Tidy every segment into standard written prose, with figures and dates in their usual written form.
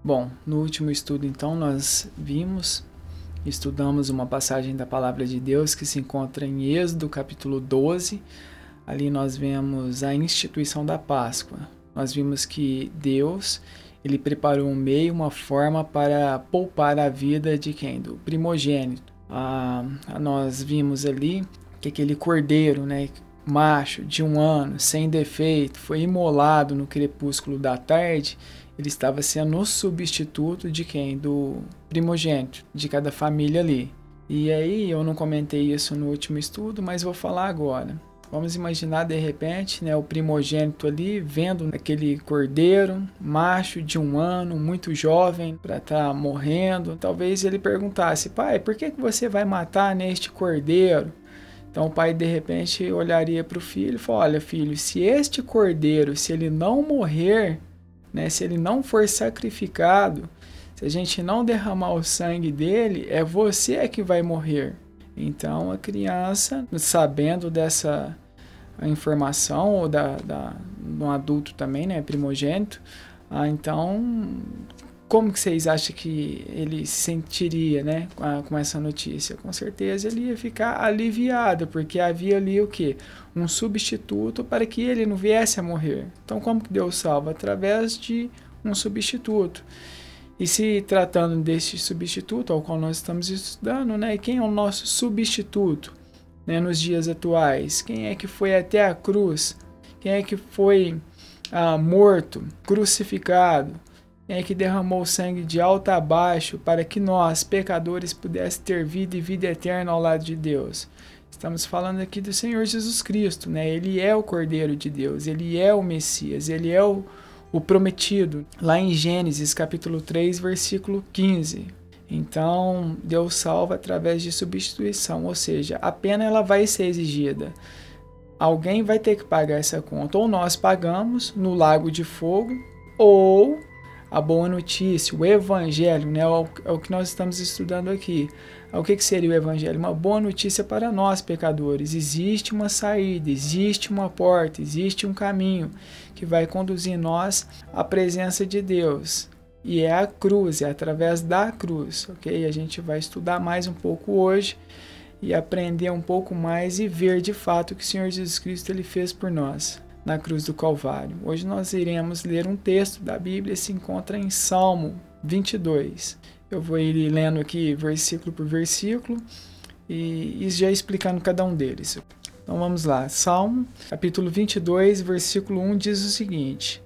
Bom, no último estudo, então, nós estudamos uma passagem da Palavra de Deus que se encontra em Êxodo, capítulo 12. Ali nós vemos a instituição da Páscoa. Nós vimos que Deus, ele preparou um meio, uma forma para poupar a vida de quem? Do primogênito. Nós vimos ali que aquele cordeiro, macho, de 1 ano, sem defeito, foi imolado no crepúsculo da tarde. Ele estava sendo o substituto de quem? Do primogênito, de cada família ali. E aí, eu não comentei isso no último estudo, mas vou falar agora. Vamos imaginar, de repente, o primogênito ali, vendo aquele cordeiro, macho, de 1 ano, muito jovem, para estar morrendo. Talvez ele perguntasse: pai, por que você vai matar este cordeiro? Então o pai, de repente, olharia para o filho e falaria: olha, filho, se este cordeiro, se ele não morrer, se ele não for sacrificado, se a gente não derramar o sangue dele, é você que vai morrer. Então a criança, sabendo dessa informação, ou de um adulto também, primogênito, então como que vocês acham que ele se sentiria, com essa notícia? Com certeza ele ia ficar aliviado, porque havia ali o quê? Um substituto para que ele não viesse a morrer. Então como que Deus salva? Através de um substituto. E se tratando deste substituto ao qual nós estamos estudando, quem é o nosso substituto, nos dias atuais? Quem é que foi até a cruz? Quem é que foi morto, crucificado? Quem é que derramou sangue de alto a baixo para que nós, pecadores, pudéssemos ter vida e vida eterna ao lado de Deus? Estamos falando aqui do Senhor Jesus Cristo, Ele é o Cordeiro de Deus, Ele é o Messias, Ele é o prometido, lá em Gênesis capítulo 3, versículo 15. Então, Deus salva através de substituição, ou seja, a pena ela vai ser exigida. Alguém vai ter que pagar essa conta, ou nós pagamos no lago de fogo, ou a boa notícia, o evangelho, é o que nós estamos estudando aqui. O que seria o evangelho? Uma boa notícia para nós, pecadores. Existe uma saída, existe uma porta, existe um caminho que vai conduzir nós à presença de Deus. E é a cruz, é através da cruz, ok? A gente vai estudar mais um pouco hoje e aprender um pouco mais e ver de fato o que o Senhor Jesus Cristo ele fez por nós na cruz do Calvário. Hoje nós iremos ler um texto da Bíblia, se encontra em Salmo 22. Eu vou ir lendo aqui versículo por versículo e já explicando cada um deles. Então vamos lá. Salmo, capítulo 22, versículo 1 diz o seguinte: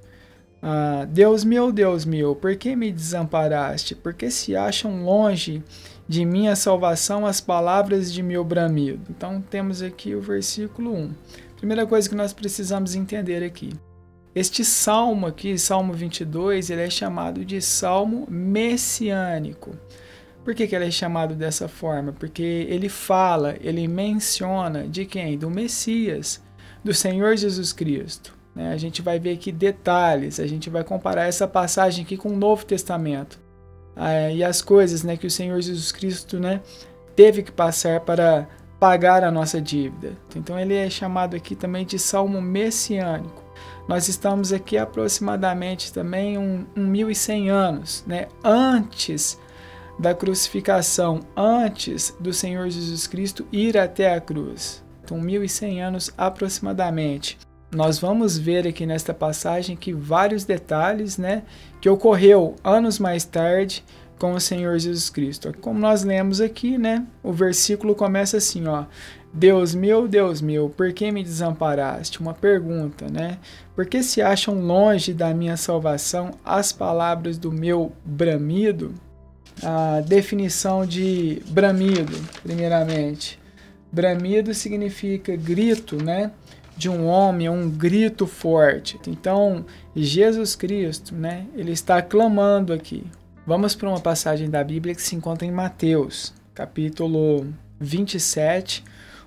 Deus meu, por que me desamparaste? Por que se acham longe de minha salvação as palavras de meu bramido? Então temos aqui o versículo 1. Primeira coisa que nós precisamos entender aqui. Este salmo aqui, Salmo 22, ele é chamado de salmo messiânico. Por que ele é chamado dessa forma? Porque ele menciona de quem? Do Messias, do Senhor Jesus Cristo. A gente vai ver aqui detalhes, a gente vai comparar essa passagem aqui com o Novo Testamento. E as coisas que o Senhor Jesus Cristo teve que passar para pagar a nossa dívida. Então ele é chamado aqui também de salmo messiânico. Nós estamos aqui aproximadamente também 1100 anos, antes da crucificação, antes do Senhor Jesus Cristo ir até a cruz. Então 1100 anos aproximadamente. Nós vamos ver aqui nesta passagem que vários detalhes, que ocorreu anos mais tarde com o Senhor Jesus Cristo. Como nós lemos aqui, o versículo começa assim, Deus meu, por que me desamparaste? Uma pergunta, Por que se acham longe da minha salvação as palavras do meu bramido? A definição de bramido, primeiramente. Bramido significa grito, de um homem, um grito forte. Então, Jesus Cristo, ele está clamando aqui. Vamos para uma passagem da Bíblia que se encontra em Mateus, capítulo 27,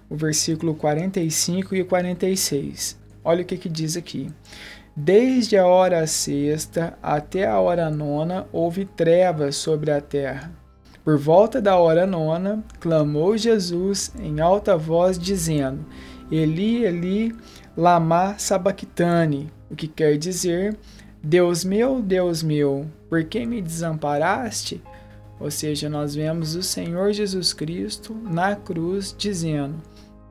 o versículo 45 e 46. Olha o que diz aqui. Desde a hora sexta até a hora nona houve trevas sobre a terra. Por volta da hora nona, clamou Jesus em alta voz, dizendo: Eli, Eli, lama sabachthani, o que quer dizer: Deus meu, por que me desamparaste? Ou seja, nós vemos o Senhor Jesus Cristo na cruz dizendo: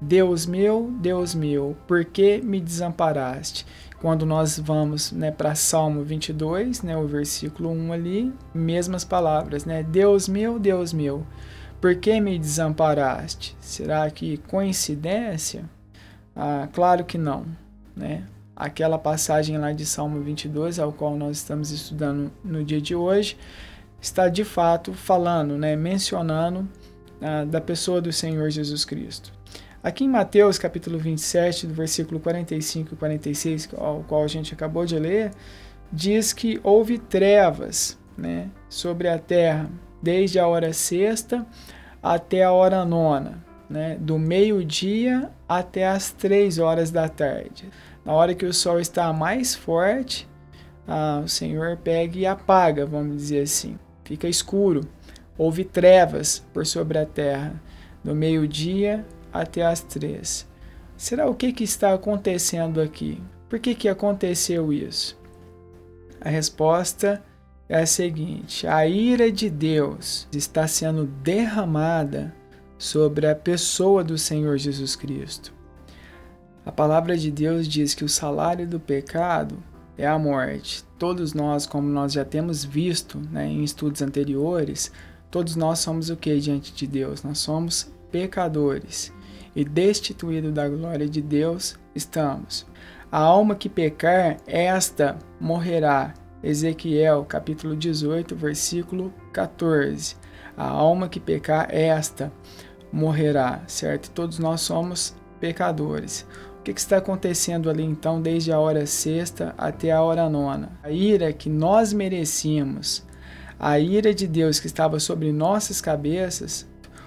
Deus meu, por que me desamparaste? Quando nós vamos, né, para Salmo 22, né, o versículo 1 ali, mesmas palavras, né? Deus meu, por que me desamparaste? Será que coincidência? Claro que não, né? Aquela passagem lá de Salmo 22, ao qual nós estamos estudando no dia de hoje, está de fato falando, né, mencionando da pessoa do Senhor Jesus Cristo. Aqui em Mateus capítulo 27, do versículo 45 e 46, ao qual a gente acabou de ler, diz que houve trevas, né, sobre a terra, desde a hora sexta até a hora nona, né, do meio-dia até as 3 horas da tarde. Na hora que o sol está mais forte, o Senhor pega e apaga, vamos dizer assim. Fica escuro. Houve trevas por sobre a terra, do meio-dia até as 3. Será o que está acontecendo aqui? Por que aconteceu isso? A resposta é a seguinte: a ira de Deus está sendo derramada sobre a pessoa do Senhor Jesus Cristo. A palavra de Deus diz que o salário do pecado é a morte. Todos nós, como nós já temos visto, né, em estudos anteriores, todos nós somos o que diante de Deus? Nós somos pecadores e destituídos da glória de Deus estamos. A alma que pecar, esta morrerá. Ezequiel, capítulo 18, versículo 14. A alma que pecar, esta morrerá, certo? Todos nós somos pecadores. O que está acontecendo ali então desde a hora sexta até a hora nona? A ira que nós merecíamos, a ira de Deus que estava sobre nossas cabeças,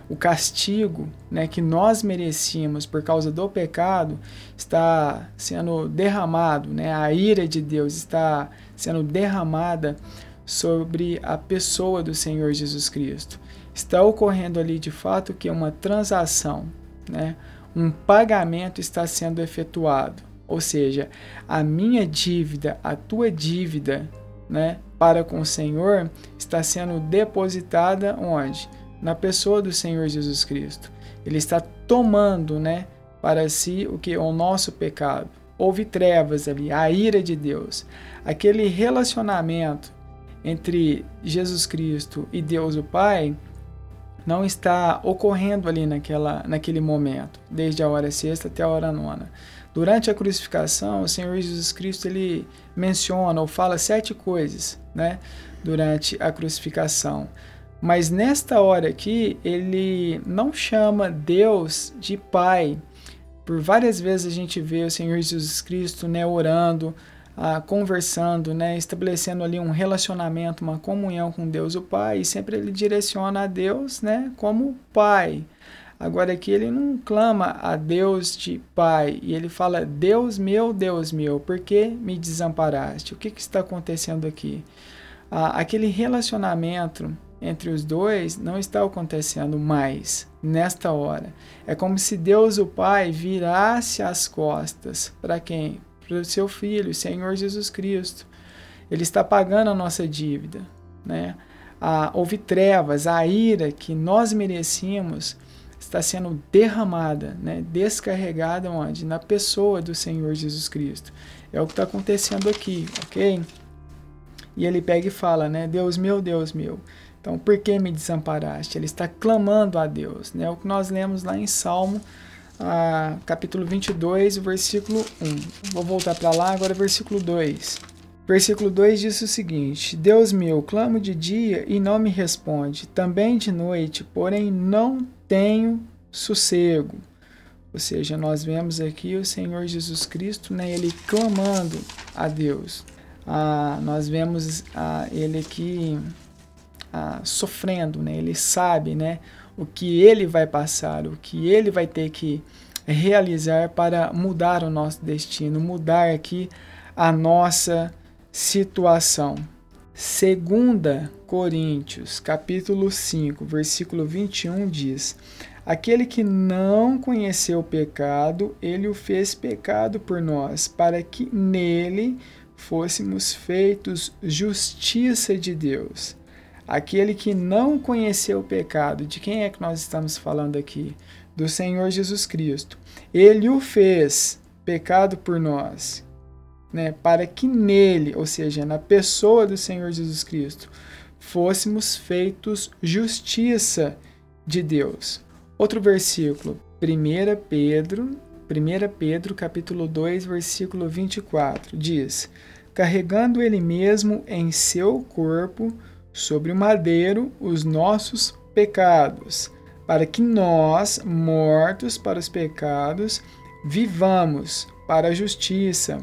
o castigo, né, que nós merecíamos por causa do pecado está sendo derramado, né? A ira de Deus está sendo derramada sobre a pessoa do Senhor Jesus Cristo. Está ocorrendo ali de fato que uma transação, né? Um pagamento está sendo efetuado, ou seja, a minha dívida, a tua dívida, né, para com o Senhor está sendo depositada onde? Na pessoa do Senhor Jesus Cristo. Ele está tomando, né, para si o nosso pecado. Houve trevas ali, a ira de Deus. Aquele relacionamento entre Jesus Cristo e Deus o Pai não está ocorrendo ali naquele momento, desde a hora sexta até a hora nona. Durante a crucificação, o Senhor Jesus Cristo ele menciona ou fala 7 coisas, né, durante a crucificação. Mas nesta hora aqui, ele não chama Deus de Pai. Por várias vezes a gente vê o Senhor Jesus Cristo, né, orando, conversando, né, estabelecendo ali um relacionamento, uma comunhão com Deus o Pai, e sempre ele direciona a Deus, né, como Pai. Agora aqui ele não clama a Deus de Pai, e ele fala: Deus meu, por que me desamparaste? O que está acontecendo aqui? Aquele relacionamento entre os dois não está acontecendo mais nesta hora. É como se Deus o Pai virasse as costas para quem? Para o seu Filho, o Senhor Jesus Cristo. Ele está pagando a nossa dívida, né? Houve trevas, a ira que nós merecíamos está sendo derramada, né? Descarregada onde? Na pessoa do Senhor Jesus Cristo. É o que está acontecendo aqui, ok? E ele pega e fala, né? Deus meu, então por que me desamparaste? Ele está clamando a Deus, né? O que nós lemos lá em Salmo, capítulo 22, versículo 1. Vou voltar para lá, agora versículo 2. Versículo 2 diz o seguinte: Deus meu, clamo de dia e não me responde, também de noite, porém não tenho sossego. Ou seja, nós vemos aqui o Senhor Jesus Cristo, né, ele clamando a Deus. Nós vemos ele aqui sofrendo, né? Ele sabe, né, o que ele vai passar, o que ele vai ter que realizar para mudar o nosso destino, mudar aqui a nossa situação. 2 Coríntios, capítulo 5, versículo 21 diz: Aquele que não conheceu o pecado, ele o fez pecado por nós, para que nele fôssemos feitos justiça de Deus. Aquele que não conheceu o pecado, de quem é que nós estamos falando aqui? Do Senhor Jesus Cristo. Ele o fez pecado por nós, né? Para que nele, ou seja, na pessoa do Senhor Jesus Cristo, fôssemos feitos justiça de Deus. Outro versículo, 1 Pedro capítulo 2, versículo 24, diz: carregando ele mesmo em seu corpo, sobre o madeiro, os nossos pecados, para que nós, mortos para os pecados, vivamos para a justiça.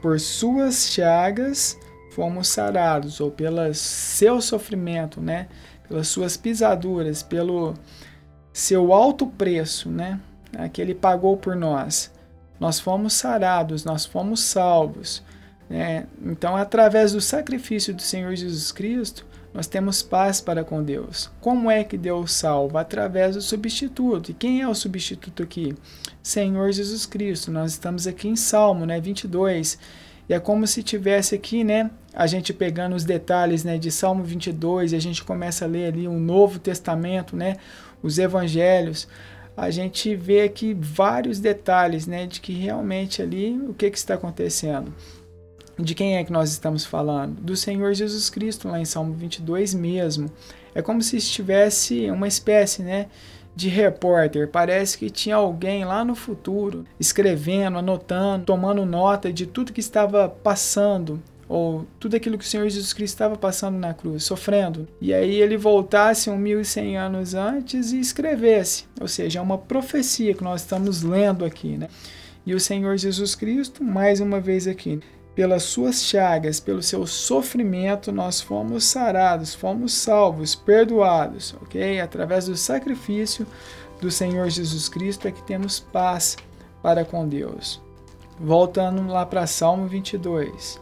Por suas chagas fomos sarados, ou pelo seu sofrimento, né? Pelas suas pisaduras, pelo seu alto preço, né? Que ele pagou por nós. Nós fomos sarados, nós fomos salvos, né? Então, através do sacrifício do Senhor Jesus Cristo, nós temos paz para com Deus. Como é que Deus salva? Através do substituto. E quem é o substituto aqui? Senhor Jesus Cristo. Nós estamos aqui em Salmo, né, 22. E é como se tivesse aqui, né, a gente pegando os detalhes, né, de Salmo 22, e a gente começa a ler ali o Novo Testamento, né, os Evangelhos. A gente vê aqui vários detalhes, né, de que realmente ali o que está acontecendo. De quem é que nós estamos falando? Do Senhor Jesus Cristo, lá em Salmo 22 mesmo. É como se estivesse uma espécie, né, de repórter. Parece que tinha alguém lá no futuro, escrevendo, anotando, tomando nota de tudo que estava passando, ou tudo aquilo que o Senhor Jesus Cristo estava passando na cruz, sofrendo. E aí ele voltasse 1100 anos antes e escrevesse. Ou seja, é uma profecia que nós estamos lendo aqui, né? E o Senhor Jesus Cristo, mais uma vez aqui, pelas suas chagas, pelo seu sofrimento, nós fomos sarados, fomos salvos, perdoados, ok? Através do sacrifício do Senhor Jesus Cristo é que temos paz para com Deus. Voltando lá para Salmo 22.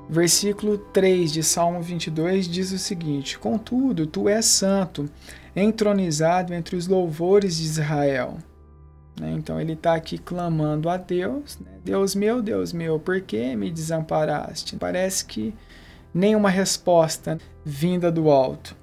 Versículo 3 de Salmo 22 diz o seguinte: contudo, tu és santo, entronizado entre os louvores de Israel. Então ele está aqui clamando a Deus, né? Deus meu, por que me desamparaste? Parece que nenhuma resposta vinda do alto.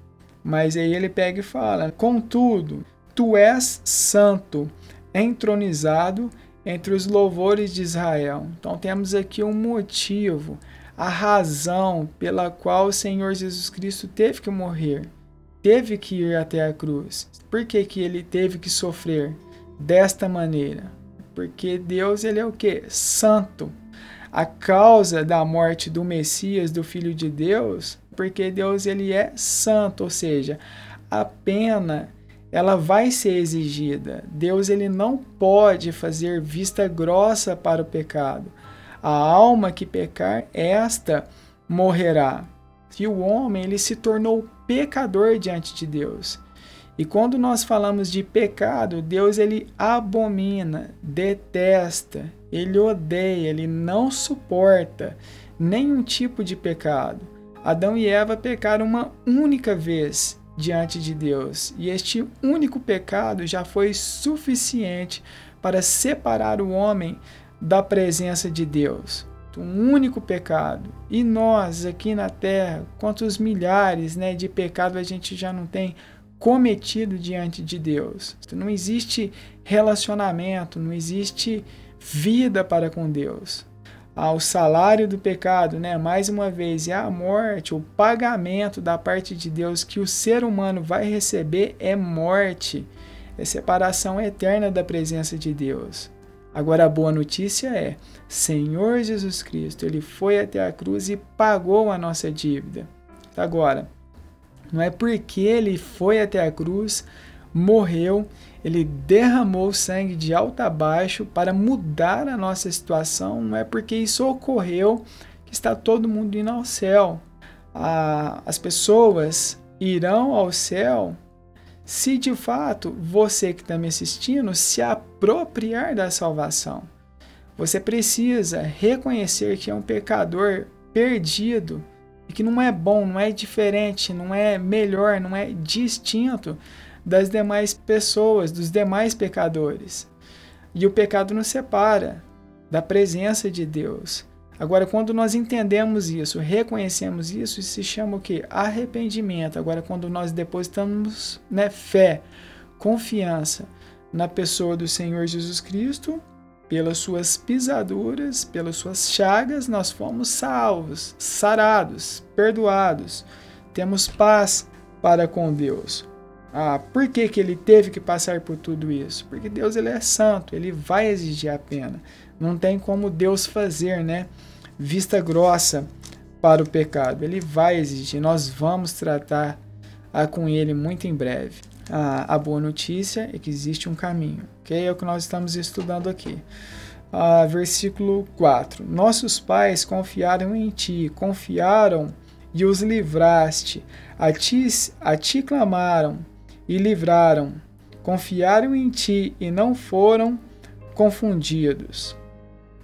Mas aí ele pega e fala: contudo, tu és santo, entronizado entre os louvores de Israel. Então temos aqui um motivo, a razão pela qual o Senhor Jesus Cristo teve que morrer, teve que ir até a cruz. Por que que ele teve que sofrer desta maneira? Porque Deus, ele é o quê? Santo. A causa da morte do Messias, do Filho de Deus, porque Deus, ele é santo, ou seja, a pena, ela vai ser exigida. Deus, ele não pode fazer vista grossa para o pecado. A alma que pecar, esta morrerá. E o homem, ele se tornou pecador diante de Deus. E quando nós falamos de pecado, Deus, ele abomina, detesta, ele odeia, ele não suporta nenhum tipo de pecado. Adão e Eva pecaram uma única vez diante de Deus, e este único pecado já foi suficiente para separar o homem da presença de Deus. Um único pecado. E nós aqui na terra, quantos milhares, né, de pecados a gente já não tem cometido diante de Deus? Não existe relacionamento, não existe vida para com Deus. O salário do pecado, né, mais uma vez, é a morte. O pagamento da parte de Deus que o ser humano vai receber é morte, é separação eterna da presença de Deus. Agora a boa notícia é: Senhor Jesus Cristo, ele foi até a cruz e pagou a nossa dívida. Agora, não é porque ele foi até a cruz, morreu, ele derramou sangue de alto a baixo para mudar a nossa situação, não é porque isso ocorreu que está todo mundo indo ao céu. As pessoas irão ao céu se de fato você que está me assistindo se apropriar da salvação. Você precisa reconhecer que é um pecador perdido e que não é bom, não é diferente, não é melhor, não é distinto das demais pessoas, dos demais pecadores. E o pecado nos separa da presença de Deus. Agora, quando nós entendemos isso, reconhecemos isso, isso se chama o quê? Arrependimento. Agora, quando nós depositamos, né, fé, confiança na pessoa do Senhor Jesus Cristo, pelas suas pisaduras, pelas suas chagas, nós fomos salvos, sarados, perdoados, temos paz para com Deus. Por que ele teve que passar por tudo isso? Porque Deus, ele é santo, ele vai exigir a pena. Não tem como Deus fazer, né, vista grossa para o pecado. Ele vai exigir, nós vamos tratar com ele muito em breve. A boa notícia é que existe um caminho, ok? É o que nós estamos estudando aqui. Versículo 4. Nossos pais confiaram em ti, confiaram e os livraste. A ti clamaram e livraram. Confiaram em ti e não foram confundidos.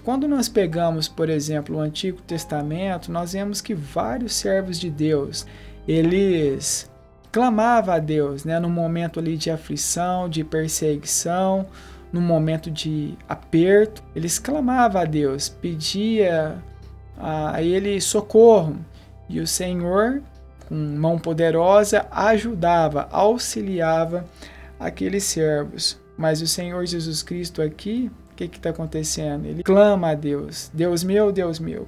Quando nós pegamos, por exemplo, o Antigo Testamento, nós vemos que vários servos de Deus, eles clamavam a Deus, né, no momento ali de aflição, de perseguição, no momento de aperto. Eles clamavam a Deus, pedia a ele socorro, e o Senhor, com mão poderosa, ajudava, auxiliava aqueles servos. Mas o Senhor Jesus Cristo aqui, o que está acontecendo? Ele clama a Deus, Deus meu,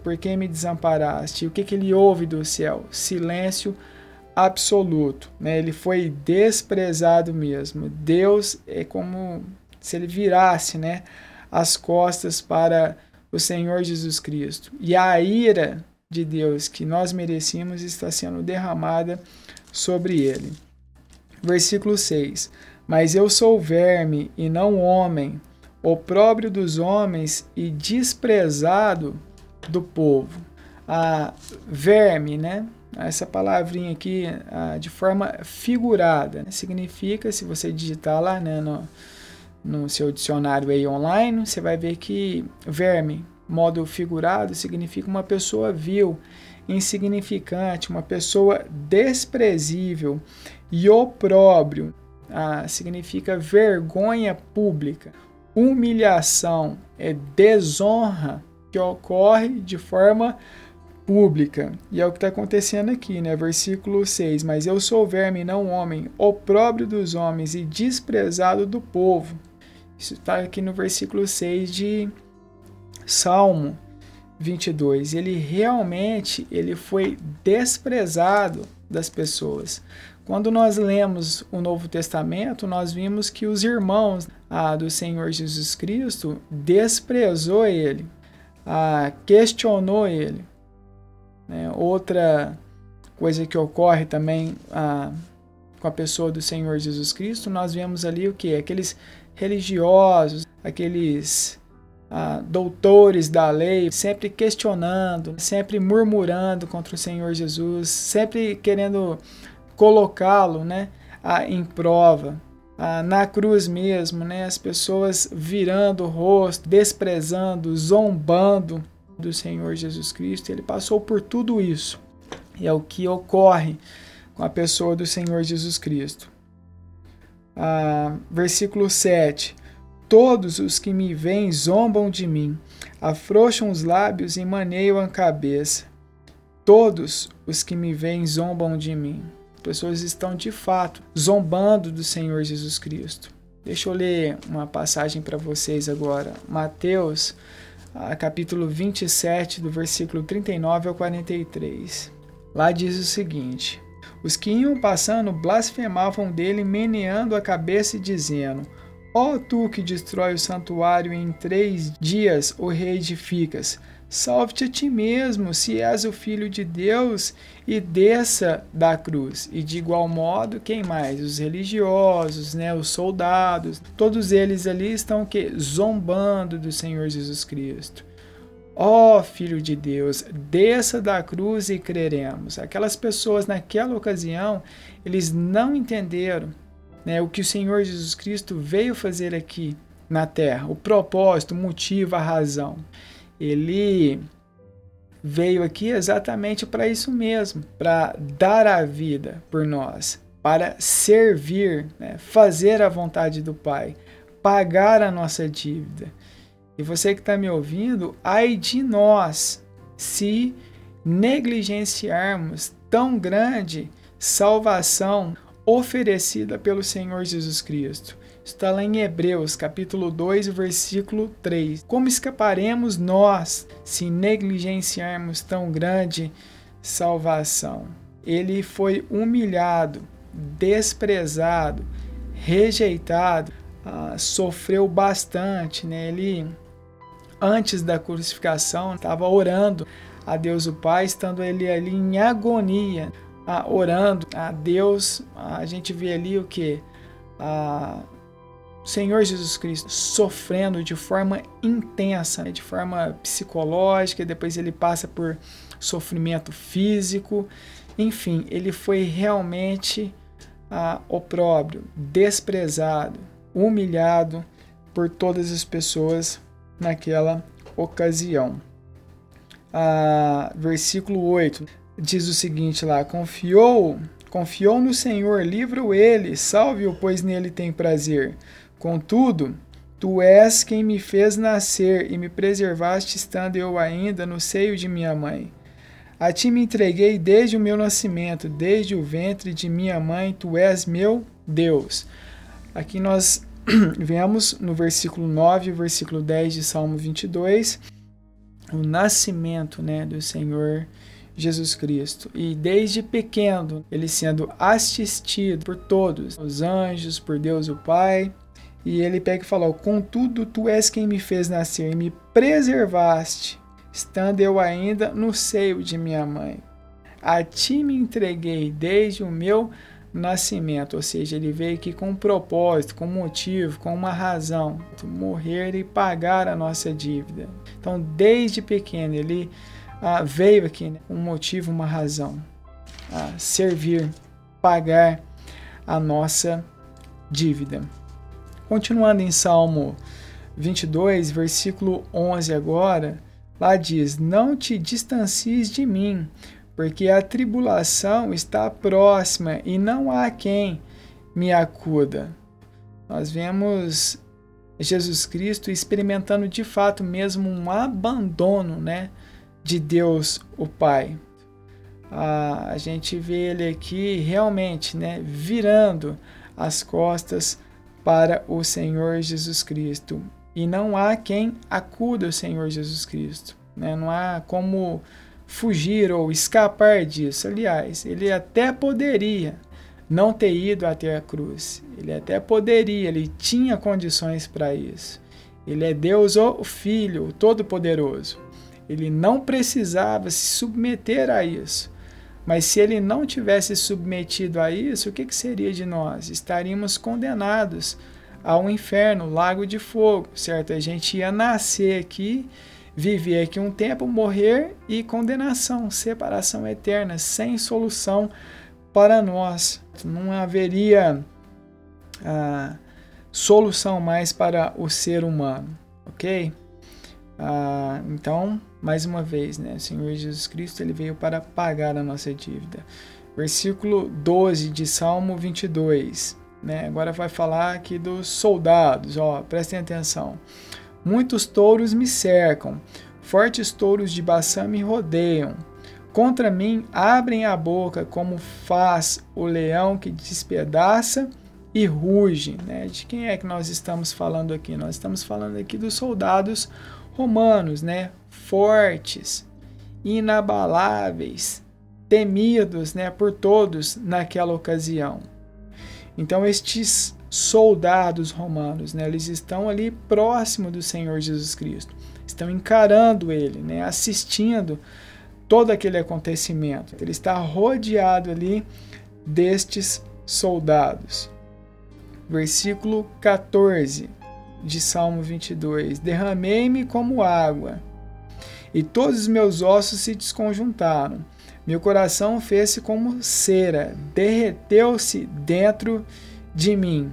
por que me desamparaste? O que ele ouve do céu? Silêncio absoluto, né? Ele foi desprezado mesmo. Deus é como se ele virasse, né, as costas para o Senhor Jesus Cristo. E a ira de Deus que nós merecíamos está sendo derramada sobre ele. Versículo 6. Mas eu sou verme e não homem, opróbrio dos homens e desprezado do povo. Verme, né? Essa palavrinha aqui, de forma figurada, né? Significa, se você digitar lá, né, no seu dicionário aí online, você vai ver que verme, modo figurado, significa uma pessoa vil, insignificante, uma pessoa desprezível. E opróbrio significa vergonha pública, humilhação, desonra que ocorre de forma pública. E é o que está acontecendo aqui, né? Versículo 6. Mas eu sou verme, não homem, opróbrio dos homens e desprezado do povo. Isso está aqui no versículo 6 de Salmo 22. Ele foi desprezado das pessoas. Quando nós lemos o Novo Testamento, nós vimos que os irmãos do Senhor Jesus Cristo desprezou ele, questionou ele. Outra coisa que ocorre também com a pessoa do Senhor Jesus Cristo, nós vemos ali o que? Aqueles religiosos, aqueles doutores da lei, sempre questionando, sempre murmurando contra o Senhor Jesus, sempre querendo colocá-lo, né, em prova. Na cruz mesmo, né, as pessoas virando o rosto, desprezando, zombando do Senhor Jesus Cristo. Ele passou por tudo isso. E é o que ocorre com a pessoa do Senhor Jesus Cristo. Versículo 7. Todos os que me veem zombam de mim, afrouxam os lábios e maneiam a cabeça. Todos os que me veem zombam de mim. As pessoas estão de fato zombando do Senhor Jesus Cristo. Deixa eu ler uma passagem para vocês agora. Mateus, capítulo 27, do versículo 39 ao 43. Lá diz o seguinte: os que iam passando blasfemavam dele, meneando a cabeça e dizendo: ó tu que destrói o santuário e em 3 dias o reedificas, salve-te a ti mesmo, se és o Filho de Deus, e desça da cruz. E de igual modo, quem mais? Os religiosos, né, os soldados, todos eles ali estão zombando do Senhor Jesus Cristo. Ó Filho de Deus, desça da cruz e creremos. Aquelas pessoas naquela ocasião, eles não entenderam, né, o que o Senhor Jesus Cristo veio fazer aqui na terra, o propósito, o motivo, a razão. Ele veio aqui exatamente para isso mesmo, para dar a vida por nós, para servir, né, fazer a vontade do Pai, pagar a nossa dívida. E você que está me ouvindo, ai de nós, se negligenciarmos tão grande salvação oferecida pelo Senhor Jesus Cristo. Está lá em Hebreus, capítulo 2, versículo 3. Como escaparemos nós se negligenciarmos tão grande salvação? Ele foi humilhado, desprezado, rejeitado, sofreu bastante, né? Ele, antes da crucificação, estava orando a Deus o Pai, estando ele ali em agonia, orando a Deus. A gente vê ali o que? O Senhor Jesus Cristo sofrendo de forma intensa, de forma psicológica, depois ele passa por sofrimento físico. Enfim, ele foi realmente opróbrio, desprezado, humilhado por todas as pessoas naquela ocasião. Versículo 8 diz o seguinte lá: confiou no Senhor, livra-o ele, salve-o, pois nele tem prazer. Contudo, tu és quem me fez nascer e me preservaste estando eu ainda no seio de minha mãe. A ti me entreguei desde o meu nascimento, desde o ventre de minha mãe, tu és meu Deus. Aqui nós vemos no versículo 9 e versículo 10 de Salmo 22, o nascimento, né, do Senhor Jesus Cristo. E desde pequeno, ele sendo assistido por todos, os anjos, por Deus o Pai. E ele pega e fala: contudo, tu és quem me fez nascer e me preservaste, estando eu ainda no seio de minha mãe. A ti me entreguei desde o meu nascimento. Ou seja, ele veio aqui com um propósito, com um motivo, com uma razão: morrer e pagar a nossa dívida. Então, desde pequeno, ele veio aqui, né, um motivo, uma razão: servir, pagar a nossa dívida. Continuando em Salmo 22, versículo 11 agora, lá diz: não te distancies de mim, porque a tribulação está próxima e não há quem me acuda. Nós vemos Jesus Cristo experimentando de fato mesmo um abandono, né, de Deus o Pai. A gente vê ele aqui realmente, né, virando as costas para o Senhor Jesus Cristo. E não há quem acuda o Senhor Jesus Cristo, né? Não há como fugir ou escapar disso. Aliás, ele até poderia não ter ido até a cruz. Ele até poderia, ele tinha condições para isso. Ele é Deus, o Filho, o Todo-Poderoso. Ele não precisava se submeter a isso. Mas se ele não tivesse submetido a isso, o que seria de nós? Estaríamos condenados ao inferno, lago de fogo, certo? A gente ia nascer aqui, viver aqui um tempo, morrer e condenação, separação eterna, sem solução para nós. Não haveria solução mais para o ser humano, ok? Então, mais uma vez, né, o Senhor Jesus Cristo, ele veio para pagar a nossa dívida. Versículo 12 de Salmo 22, né, agora vai falar aqui dos soldados, prestem atenção. Muitos touros me cercam, fortes touros de Baçã me rodeiam. Contra mim abrem a boca, como faz o leão que despedaça e ruge, né? De quem é que nós estamos falando aqui? Nós estamos falando aqui dos soldados romanos, né? Fortes, inabaláveis, temidos, né, por todos naquela ocasião. Então estes soldados romanos, né, eles estão ali próximo do Senhor Jesus Cristo, estão encarando ele, né, assistindo todo aquele acontecimento. Ele está rodeado ali destes soldados. Versículo 14 de Salmo 22. Derramei-me como água, e todos os meus ossos se desconjuntaram. Meu coração fez-se como cera, derreteu-se dentro de mim.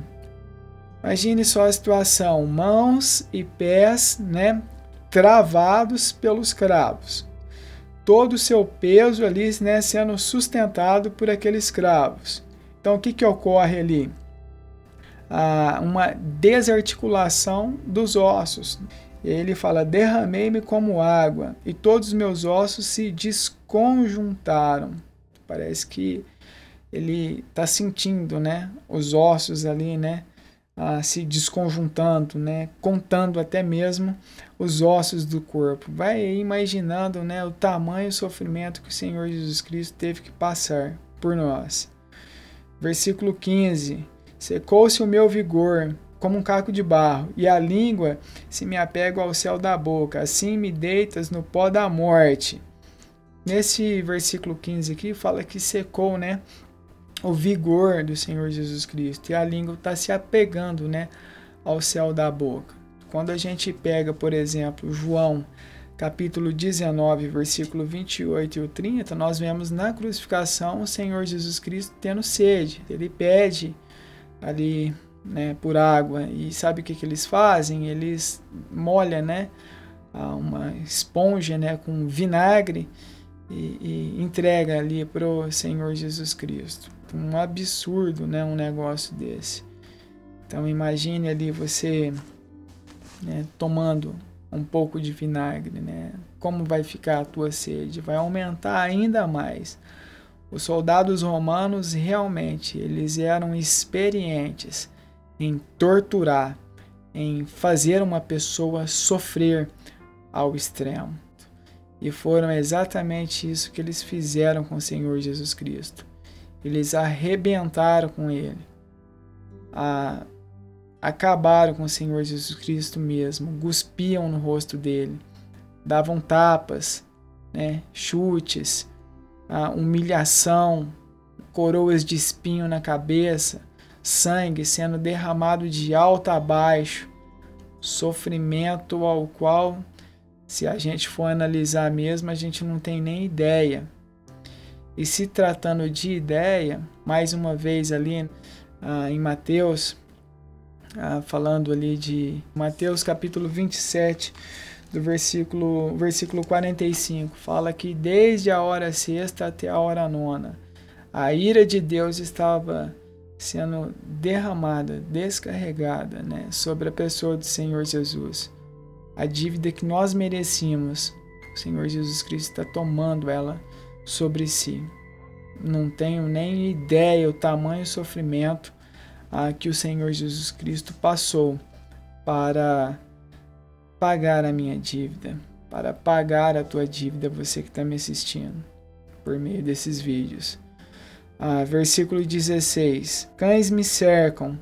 Imagine só a situação, mãos e pés, né, travados pelos cravos. Todo o seu peso ali, né, sendo sustentado por aqueles cravos. Então o que ocorre ali? Uma desarticulação dos ossos. E aí ele fala: derramei-me como água, e todos os meus ossos se desconjuntaram. Parece que ele está sentindo, né, os ossos ali, né, se desconjuntando, né, contando até mesmo os ossos do corpo. Vai aí imaginando, né, o tamanho do sofrimento que o Senhor Jesus Cristo teve que passar por nós. Versículo 15: secou-se o meu vigor como um caco de barro, e a língua se me apega ao céu da boca, assim me deitas no pó da morte. Nesse versículo 15 aqui fala que secou, né, o vigor do Senhor Jesus Cristo, e a língua está se apegando, né, ao céu da boca. Quando a gente pega, por exemplo, João capítulo 19, versículo 28 e 30, nós vemos na crucificação o Senhor Jesus Cristo tendo sede. Ele pede ali, né, por água, e sabe o que eles fazem? Eles molham, né, uma esponja, né, com vinagre e entrega ali para o Senhor Jesus Cristo. Um absurdo, né, um negócio desse. Então imagine ali você, né, tomando um pouco de vinagre, né? Como vai ficar a tua sede? Vai aumentar ainda mais. Os soldados romanos realmente eles eram experientes em torturar, em fazer uma pessoa sofrer ao extremo. E foram exatamente isso que eles fizeram com o Senhor Jesus Cristo. Eles arrebentaram com ele. Acabaram com o Senhor Jesus Cristo mesmo, cuspiam no rosto dele, davam tapas, né, chutes, humilhação, coroas de espinho na cabeça, sangue sendo derramado de alto a baixo, sofrimento ao qual, se a gente for analisar mesmo, a gente não tem nem ideia. E se tratando de ideia, mais uma vez ali em Mateus, falando ali de Mateus capítulo 27, do versículo 45, fala que desde a hora sexta até a hora nona, a ira de Deus estava sendo derramada, descarregada, né, sobre a pessoa do Senhor Jesus. A dívida que nós merecíamos, o Senhor Jesus Cristo está tomando ela sobre si. Não tenho nem ideia o tamanho do sofrimento que o Senhor Jesus Cristo passou para pagar a minha dívida, para pagar a tua dívida, você que está me assistindo por meio desses vídeos. Versículo 16: cães me cercam,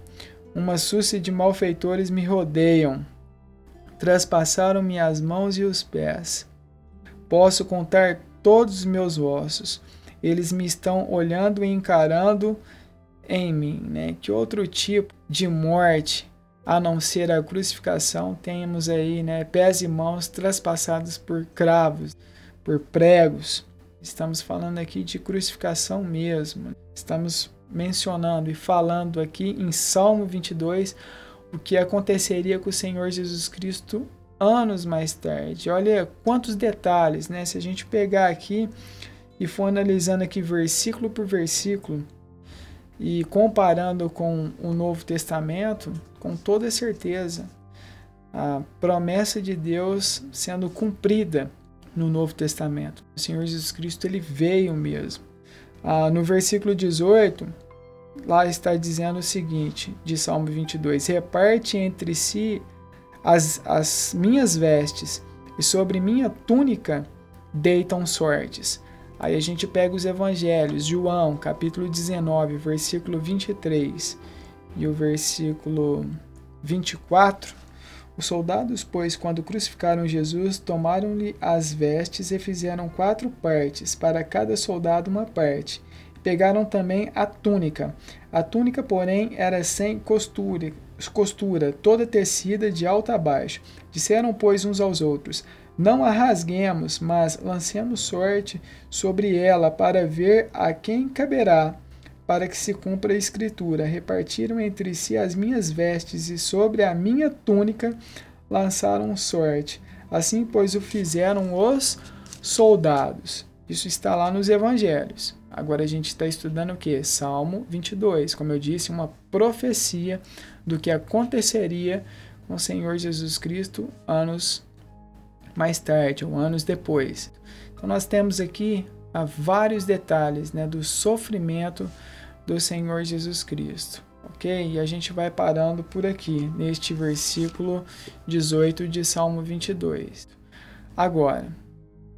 uma súcia de malfeitores me rodeiam, traspassaram-me as mãos e os pés. Posso contar todos os meus ossos, eles me estão olhando e encarando em mim, né? Que outro tipo de morte, a não ser a crucificação, temos aí, né, pés e mãos traspassados por cravos, por pregos. Estamos falando aqui de crucificação mesmo. Estamos mencionando e falando aqui em Salmo 22 o que aconteceria com o Senhor Jesus Cristo anos mais tarde. Olha quantos detalhes, né? Se a gente pegar aqui e for analisando aqui versículo por versículo e comparando com o Novo Testamento, com toda certeza, a promessa de Deus sendo cumprida no Novo Testamento. O Senhor Jesus Cristo, ele veio mesmo. No versículo 18, lá está dizendo o seguinte, de Salmo 22, reparte entre si as minhas vestes, e sobre minha túnica deitam sortes. Aí a gente pega os evangelhos, João, capítulo 19, versículo 23 e o versículo 24. Os soldados, pois, quando crucificaram Jesus, tomaram-lhe as vestes e fizeram 4 partes, para cada soldado uma parte. Pegaram também a túnica. A túnica, porém, era sem costura, toda tecida de alto a baixo. Disseram, pois, uns aos outros: não a rasguemos, mas lancemos sorte sobre ela, para ver a quem caberá, para que se cumpra a escritura. Repartiram entre si as minhas vestes, e sobre a minha túnica lançaram sorte. Assim, pois, o fizeram os soldados. Isso está lá nos evangelhos. Agora a gente está estudando o que? Salmo 22. Como eu disse, uma profecia do que aconteceria com o Senhor Jesus Cristo anos mais tarde, ou anos depois. Então nós temos aqui vários detalhes, né, do sofrimento do Senhor Jesus Cristo. Ok? E a gente vai parando por aqui, neste versículo 18 de Salmo 22. Agora,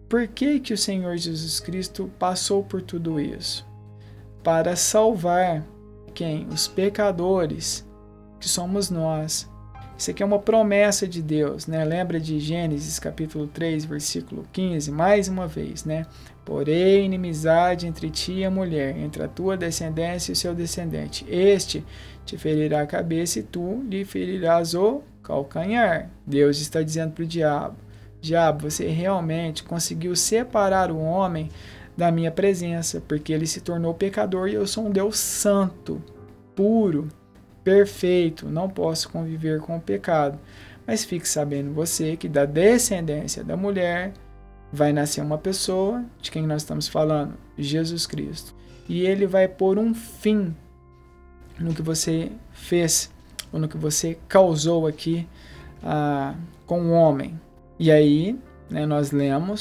por que o Senhor Jesus Cristo passou por tudo isso? Para salvar quem? Os pecadores, que somos nós. Isso aqui é uma promessa de Deus, né? Lembra de Gênesis capítulo 3, versículo 15? Mais uma vez, né? Porém, inimizade entre ti e a mulher, entre a tua descendência e o seu descendente. Este te ferirá a cabeça e tu lhe ferirás o calcanhar. Deus está dizendo para o diabo: diabo, você realmente conseguiu separar o homem da minha presença, porque ele se tornou pecador e eu sou um Deus santo, puro, perfeito, não posso conviver com o pecado. Mas fique sabendo você que da descendência da mulher vai nascer uma pessoa, de quem nós estamos falando? Jesus Cristo. E ele vai pôr um fim no que você fez, ou no que você causou aqui com o homem. E aí, né, nós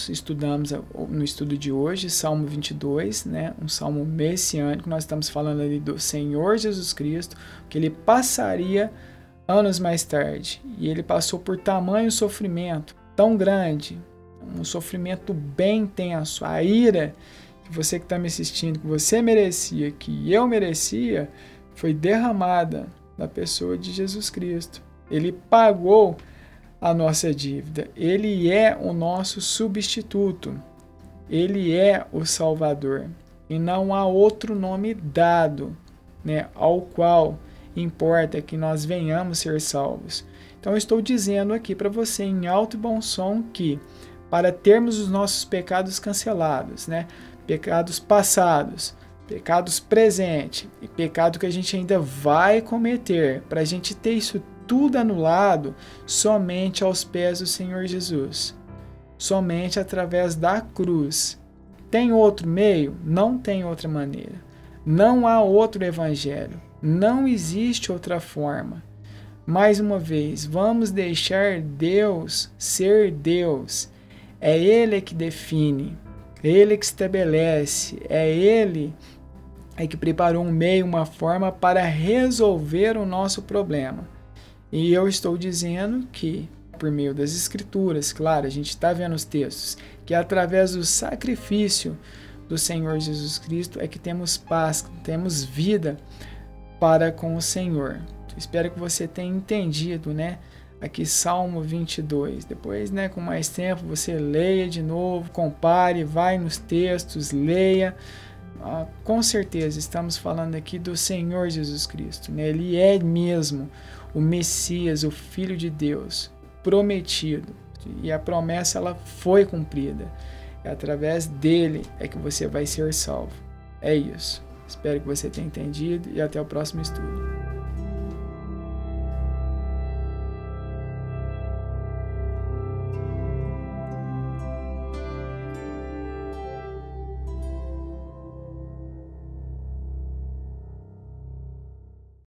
estudamos no estudo de hoje, Salmo 22, né, um salmo messiânico. Nós estamos falando ali do Senhor Jesus Cristo, que ele passaria anos mais tarde. E ele passou por tamanho sofrimento tão grande, um sofrimento bem intenso. A ira que você que está me assistindo, que você merecia, que eu merecia, foi derramada na pessoa de Jesus Cristo. Ele pagou a nossa dívida. Ele é o nosso substituto. Ele é o Salvador. E não há outro nome dado, né, ao qual importa que nós venhamos ser salvos. Então eu estou dizendo aqui para você em alto e bom som que para termos os nossos pecados cancelados, né, pecados passados, pecados presentes e pecado que a gente ainda vai cometer, para a gente ter isso tudo anulado, somente aos pés do Senhor Jesus, somente através da cruz. Tem outro meio? Não tem outra maneira. Não há outro evangelho. Não existe outra forma. Mais uma vez, vamos deixar Deus ser Deus. É Ele que define, é Ele que estabelece, é Ele que preparou um meio, uma forma para resolver o nosso problema. E eu estou dizendo que, por meio das Escrituras, claro, a gente está vendo os textos, que através do sacrifício do Senhor Jesus Cristo é que temos paz, temos vida para com o Senhor. Espero que você tenha entendido, né? Aqui Salmo 22. Depois, né, com mais tempo, você leia de novo, compare, vai nos textos, leia. Com certeza, estamos falando aqui do Senhor Jesus Cristo, né? Ele é mesmo o Messias, o Filho de Deus, prometido. E a promessa ela foi cumprida. É através dele é que você vai ser salvo. É isso. Espero que você tenha entendido e até o próximo estudo.